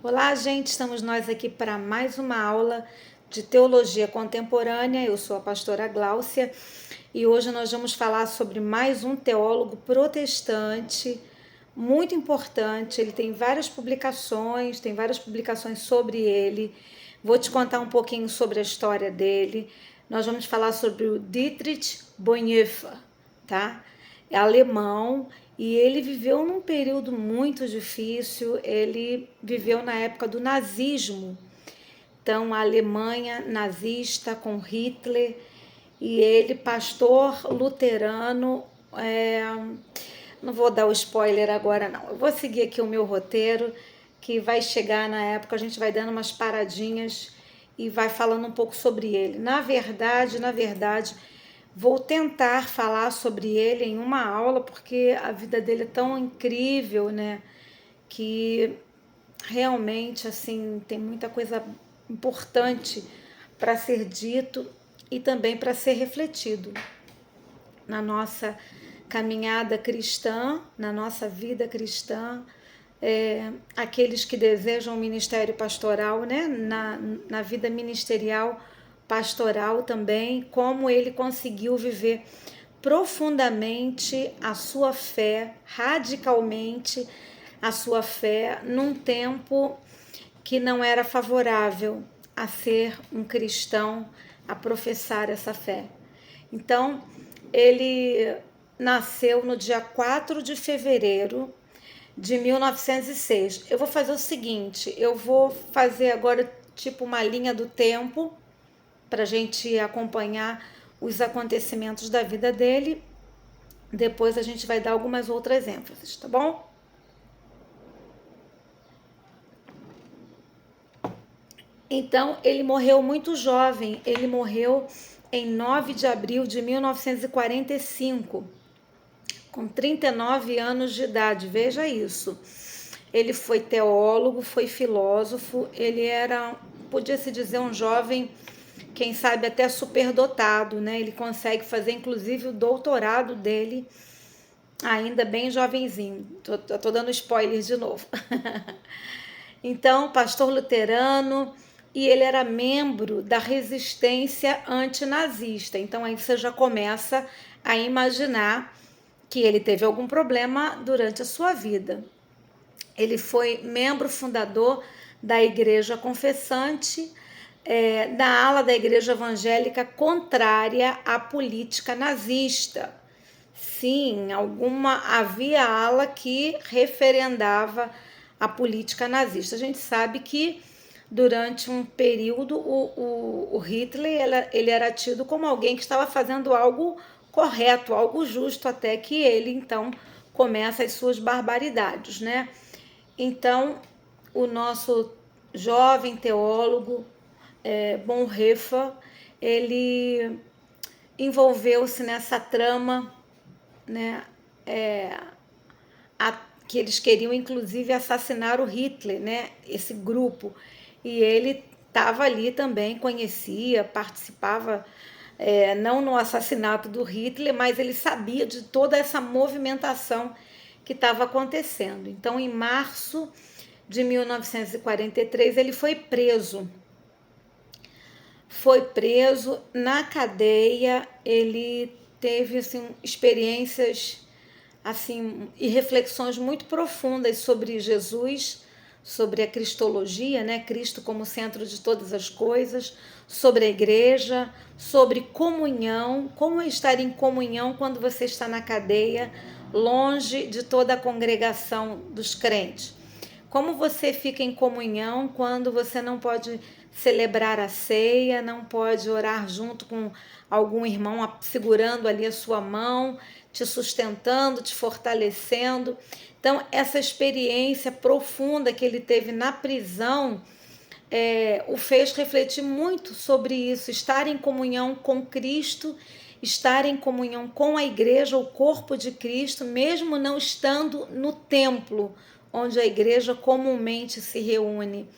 Olá, gente, estamos nós aqui para mais uma aula de teologia contemporânea. Eu sou a pastora Gláucia e hoje nós vamos falar sobre mais um teólogo protestante muito importante. Ele tem várias publicações, sobre ele. Vou te contar um pouquinho sobre a história dele. Nós vamos falar sobre o Dietrich Bonhoeffer, tá? É alemão e ele viveu num período muito difícil. Ele viveu na época do nazismo, então a Alemanha nazista com Hitler, e ele, pastor luterano, não vou dar o spoiler agora não, eu vou seguir aqui o meu roteiro, que vai chegar na época, a gente vai dando umas paradinhas e vai falando um pouco sobre ele. Na verdade, vou tentar falar sobre ele em uma aula, porque a vida dele é tão incrível, né? Que realmente, assim, tem muita coisa importante para ser dito e também para ser refletido na nossa caminhada cristã, na nossa vida cristã. Aqueles que desejam o ministério pastoral, né? Na vida ministerial pastoral também, como ele conseguiu viver profundamente a sua fé, radicalmente a sua fé, num tempo que não era favorável a ser um cristão, a professar essa fé. Então, ele nasceu no dia 4 de fevereiro de 1906. Eu vou fazer o seguinte, eu vou fazer agora tipo uma linha do tempo para a gente acompanhar os acontecimentos da vida dele. Depois a gente vai dar algumas outras ênfases, tá bom? Então, ele morreu muito jovem. Ele morreu em 9 de abril de 1945, com 39 anos de idade. Veja isso. Ele foi teólogo, foi filósofo, ele era, podia-se dizer, um jovem, quem sabe até superdotado, né? Ele consegue fazer, inclusive, o doutorado dele, ainda bem jovenzinho. Tô dando spoiler de novo. Então, pastor luterano, e ele era membro da resistência antinazista. Então, aí você já começa a imaginar que ele teve algum problema durante a sua vida. Ele foi membro fundador da Igreja Confessante, da ala da Igreja Evangélica contrária à política nazista. Sim, havia ala que referendava a política nazista. A gente sabe que durante um período o Hitler ele era tido como alguém que estava fazendo algo correto, algo justo, até que ele então começa as suas barbaridades, né? Então, o nosso jovem teólogo, Bonhoeffer, ele envolveu-se nessa trama, né? Que eles queriam, inclusive, assassinar o Hitler, né? Esse grupo. E ele estava ali também, conhecia, participava, não no assassinato do Hitler, mas ele sabia de toda essa movimentação que estava acontecendo. Então, em março de 1943, ele foi preso. Foi preso na cadeia, ele teve assim, experiências assim, e reflexões muito profundas sobre Jesus, sobre a cristologia, né? Cristo como centro de todas as coisas, sobre a igreja, sobre comunhão, como é estar em comunhão quando você está na cadeia, longe de toda a congregação dos crentes. Como você fica em comunhão quando você não pode celebrar a ceia, não pode orar junto com algum irmão segurando ali a sua mão, te sustentando, te fortalecendo. Então, essa experiência profunda que ele teve na prisão o fez refletir muito sobre isso, estar em comunhão com Cristo, estar em comunhão com a igreja, o corpo de Cristo, mesmo não estando no templo, onde a igreja comumente se reúne.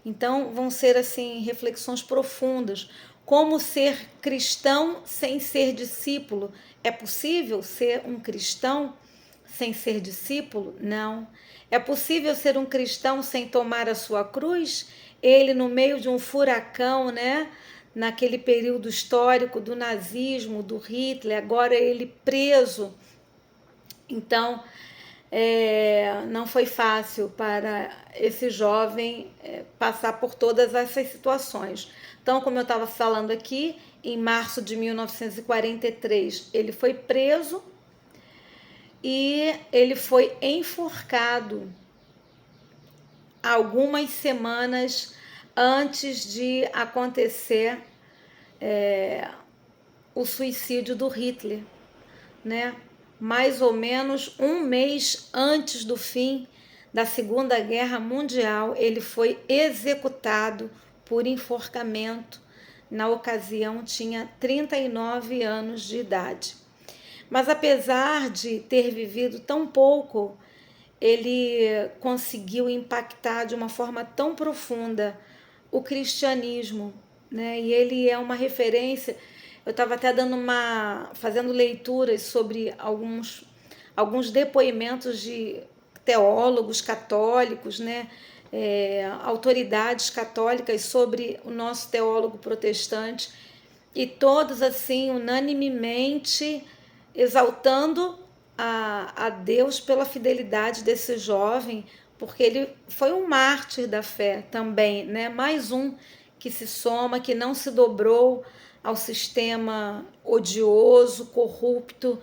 Então, vão ser assim reflexões profundas. Como ser cristão sem ser discípulo? É possível ser um cristão sem ser discípulo? Não. É possível ser um cristão sem tomar a sua cruz? Ele, no meio de um furacão, né? Naquele período histórico do nazismo, do Hitler, agora ele preso. Então, não foi fácil para esse jovem passar por todas essas situações. Então, como eu estava falando aqui, em março de 1943, ele foi preso e ele foi enforcado algumas semanas antes de acontecer o suicídio do Hitler, né? Mais ou menos um mês antes do fim da Segunda Guerra Mundial, ele foi executado por enforcamento. Na ocasião, tinha 39 anos de idade. Mas apesar de ter vivido tão pouco, ele conseguiu impactar de uma forma tão profunda o cristianismo, né? E ele é uma referência. Eu estava até fazendo leituras sobre alguns depoimentos de teólogos católicos, né? Autoridades católicas sobre o nosso teólogo protestante, e todos assim unanimemente exaltando a Deus pela fidelidade desse jovem, porque ele foi um mártir da fé também, né? Mais um que se soma, que não se dobrou ao sistema odioso, corrupto,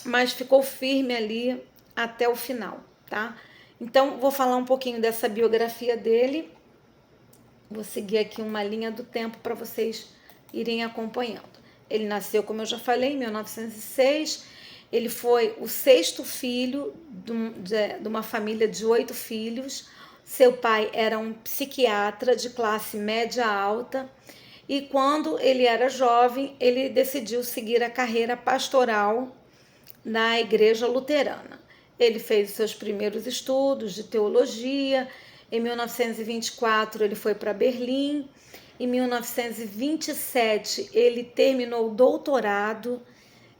mas ficou firme ali até o final, tá? Então, vou falar um pouquinho dessa biografia dele. Vou seguir aqui uma linha do tempo para vocês irem acompanhando. Ele nasceu, como eu já falei, em 1906. Ele foi o sexto filho de uma família de 8 filhos. Seu pai era um psiquiatra de classe média alta. E quando ele era jovem, ele decidiu seguir a carreira pastoral na igreja luterana. Ele fez seus primeiros estudos de teologia. Em 1924, ele foi para Berlim. Em 1927, ele terminou o doutorado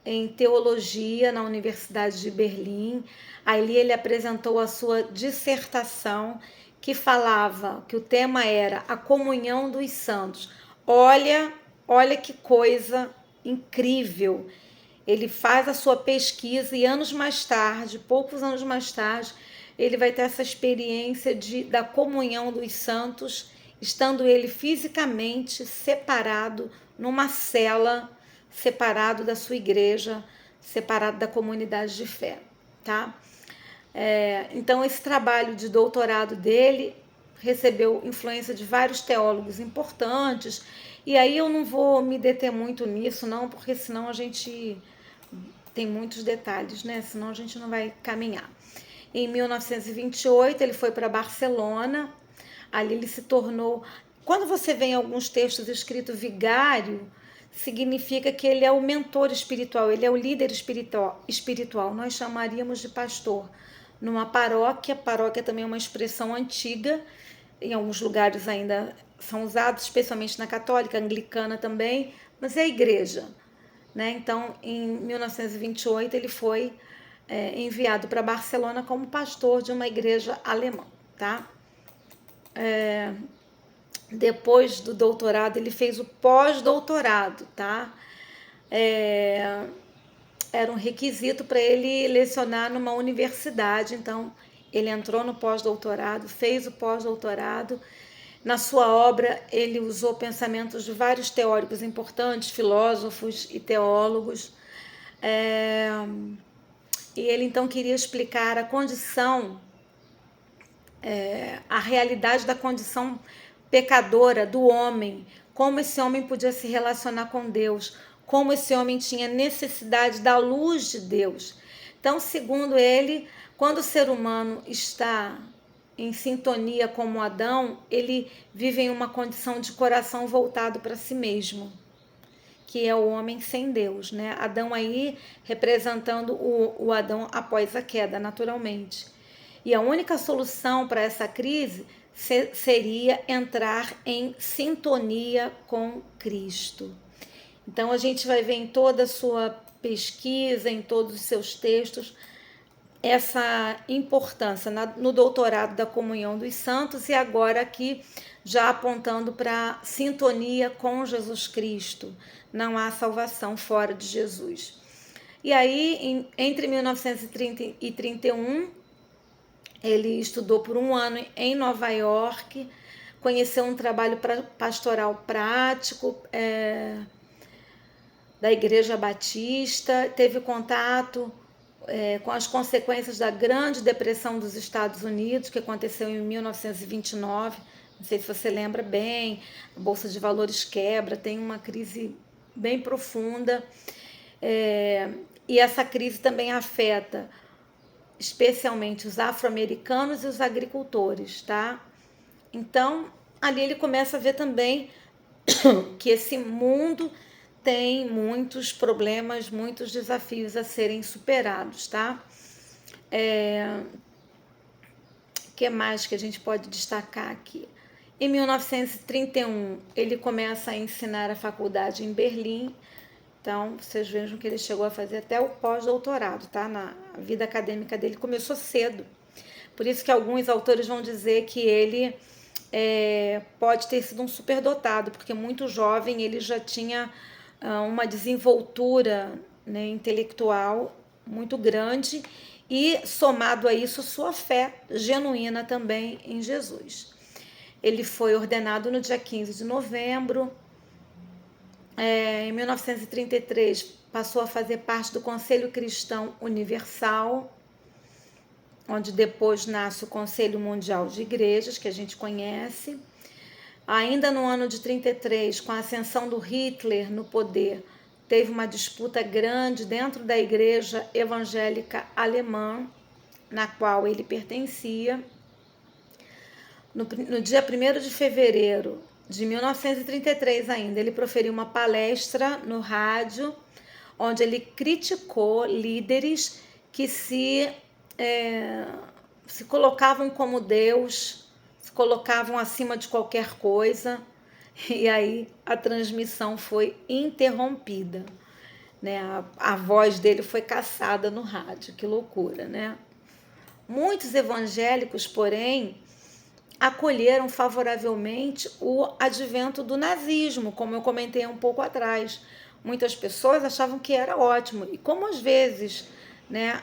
em teologia na Universidade de Berlim. Ali ele apresentou a sua dissertação, que falava, que o tema era a comunhão dos santos. Olha que coisa incrível. Ele faz a sua pesquisa e anos mais tarde, poucos anos mais tarde, ele vai ter essa experiência da comunhão dos santos, estando ele fisicamente separado numa cela, separado da sua igreja, separado da comunidade de fé, tá? Então, esse trabalho de doutorado dele recebeu influência de vários teólogos importantes, e aí eu não vou me deter muito nisso, não, porque senão a gente tem muitos detalhes, né? Senão a gente não vai caminhar. Em 1928, ele foi para Barcelona. Ali ele se tornou... Quando você vê em alguns textos escrito vigário, significa que ele é o mentor espiritual, ele é o líder espiritual. Nós chamaríamos de pastor. Numa paróquia também é uma expressão antiga, em alguns lugares ainda são usados, especialmente na católica, anglicana também, mas é a igreja, né? Então, em 1928, ele foi enviado para Barcelona como pastor de uma igreja alemã, tá? Depois do doutorado, ele fez o pós-doutorado, tá? Era um requisito para ele lecionar numa universidade, então ele entrou no pós-doutorado, fez o pós-doutorado. Na sua obra, ele usou pensamentos de vários teóricos importantes, filósofos e teólogos. E ele então queria explicar a condição, a realidade da condição pecadora do homem, como esse homem podia se relacionar com Deus, como esse homem tinha necessidade da luz de Deus. Então, segundo ele, quando o ser humano está em sintonia como Adão, ele vive em uma condição de coração voltado para si mesmo, que é o homem sem Deus, né? Adão aí representando o Adão após a queda, naturalmente. E a única solução para essa crise seria entrar em sintonia com Cristo. Então a gente vai ver em toda a sua pesquisa, em todos os seus textos, essa importância no doutorado da comunhão dos santos, e agora aqui já apontando para sintonia com Jesus Cristo. Não há salvação fora de Jesus. E aí, entre 1930 e 31, ele estudou por um ano em Nova York, conheceu um trabalho pastoral prático da Igreja Batista, teve contato com as consequências da Grande Depressão dos Estados Unidos, que aconteceu em 1929. Não sei se você lembra bem, a Bolsa de Valores quebra, tem uma crise bem profunda. E essa crise também afeta especialmente os afro-americanos e os agricultores, tá? Então, ali ele começa a ver também que esse mundo tem muitos problemas, muitos desafios a serem superados, tá? Que mais que a gente pode destacar aqui? Em 1931, ele começa a ensinar a faculdade em Berlim. Então, vocês vejam que ele chegou a fazer até o pós-doutorado, tá? Na vida acadêmica dele começou cedo. Por isso que alguns autores vão dizer que ele pode ter sido um superdotado, porque muito jovem ele já tinha uma desenvoltura, né, intelectual muito grande, e somado a isso sua fé genuína também em Jesus. Ele foi ordenado no dia 15 de novembro. Em 1933 passou a fazer parte do Conselho Cristão Universal, onde depois nasce o Conselho Mundial de Igrejas, que a gente conhece. Ainda no ano de 33, com a ascensão do Hitler no poder, teve uma disputa grande dentro da Igreja Evangélica Alemã, na qual ele pertencia. No dia 1º de fevereiro de 1933 ainda, ele proferiu uma palestra no rádio, onde ele criticou líderes que se colocavam como Deus, se colocavam acima de qualquer coisa, e aí a transmissão foi interrompida, né? A voz dele foi caçada no rádio, que loucura, né? Muitos evangélicos, porém, acolheram favoravelmente o advento do nazismo, como eu comentei um pouco atrás. Muitas pessoas achavam que era ótimo, e como às vezes, né,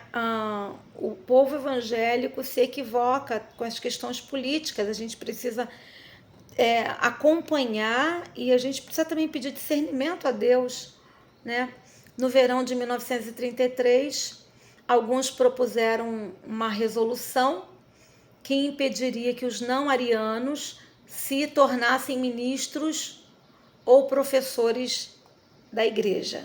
o povo evangélico se equivoca com as questões políticas, a gente precisa acompanhar, e a gente precisa também pedir discernimento a Deus, né? No verão de 1933, alguns propuseram uma resolução que impediria que os não-arianos se tornassem ministros ou professores da igreja,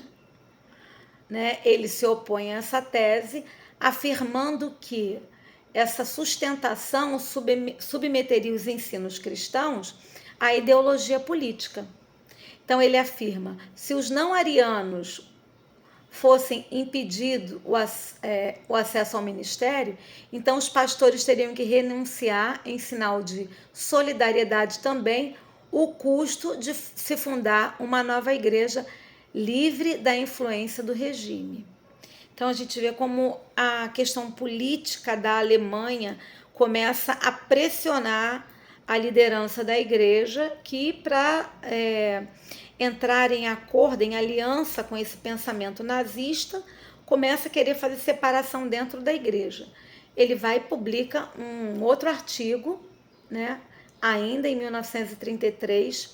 né? Ele se opõe a essa tese, afirmando que essa sustentação submeteria os ensinos cristãos à ideologia política. Então ele afirma: se os não-arianos fossem impedido o acesso ao ministério, então os pastores teriam que renunciar, em sinal de solidariedade também, o custo de se fundar uma nova igreja livre da influência do regime. Então a gente vê como a questão política da Alemanha começa a pressionar a liderança da igreja, que para entrar em acordo, em aliança com esse pensamento nazista, começa a querer fazer separação dentro da igreja. Ele vai e publica um outro artigo, né, ainda em 1933,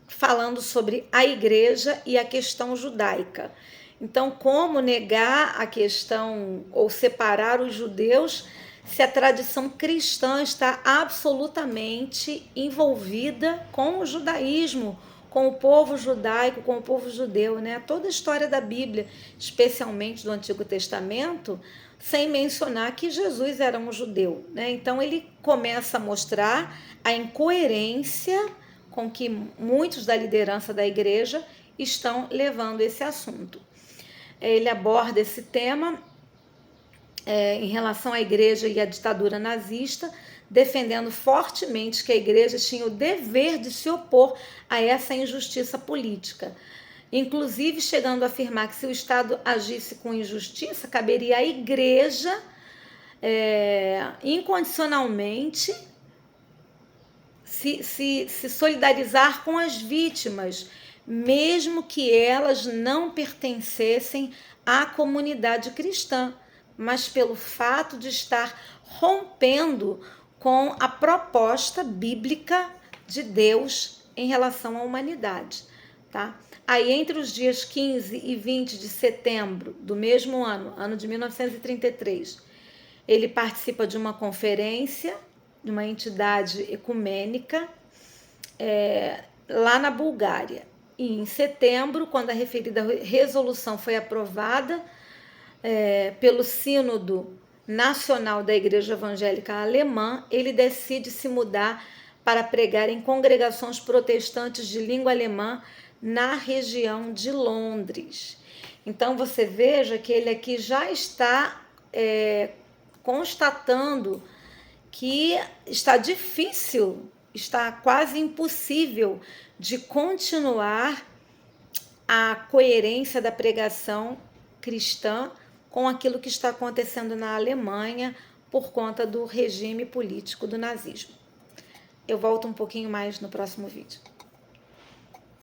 falando sobre a igreja e a questão judaica. Então, como negar a questão ou separar os judeus se a tradição cristã está absolutamente envolvida com o judaísmo, com o povo judaico, com o povo judeu, né? Toda a história da Bíblia, especialmente do Antigo Testamento, sem mencionar que Jesus era um judeu, né? Então ele começa a mostrar a incoerência com que muitos da liderança da igreja estão levando esse assunto. Ele aborda esse tema em relação à igreja e à ditadura nazista, defendendo fortemente que a igreja tinha o dever de se opor a essa injustiça política, inclusive chegando a afirmar que se o Estado agisse com injustiça, caberia à igreja incondicionalmente se solidarizar com as vítimas, mesmo que elas não pertencessem à comunidade cristã, mas pelo fato de estar rompendo com a proposta bíblica de Deus em relação à humanidade, tá? Aí, entre os dias 15 e 20 de setembro do mesmo ano de 1933, ele participa de uma conferência de uma entidade ecumênica lá na Bulgária. E em setembro, quando a referida resolução foi aprovada pelo Sínodo Nacional da Igreja Evangélica Alemã, ele decide se mudar para pregar em congregações protestantes de língua alemã na região de Londres. Então você veja que ele aqui já está constatando que está difícil, está quase impossível de continuar a coerência da pregação cristã com aquilo que está acontecendo na Alemanha por conta do regime político do nazismo. Eu volto um pouquinho mais no próximo vídeo.